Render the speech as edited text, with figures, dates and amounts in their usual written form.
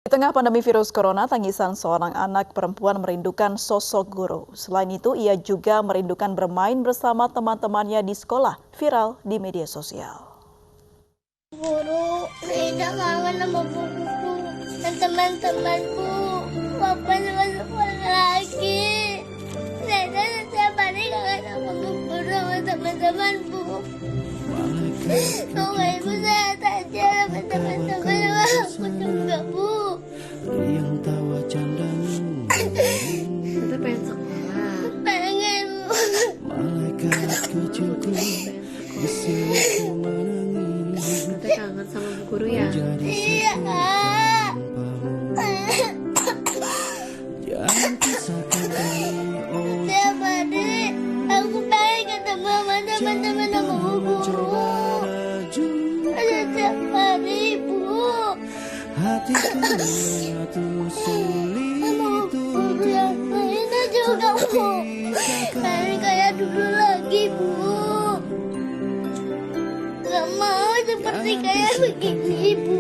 Di tengah pandemi virus corona, tangisan seorang anak perempuan merindukan sosok guru. Selain itu, ia juga merindukan bermain bersama teman-temannya di sekolah, viral di media sosial. Guru, Ida kangen sama buku dan teman-temanku. Papa sama sekolah lagi. Ida setiap hari kangen sama buku sama teman-teman bu. Semoga ibu sehat aja sama teman-teman sama aku juga bu. Yang tawa candamu. Kita pengen sekolah. Pengen bu. Malaikat kecilku bisiku menangis. Kita kangen sama bu guru ya. Iya. Jangan pisahkan kami, oh Setiap hari aku pengen ketemu sama teman-teman sama bu guru. Setiap hari bu. hatiku menyatu sulit Guru yang lainnya juga bu. Pengen kayak dulu lagi bu. Gak mau seperti kayak begini bu.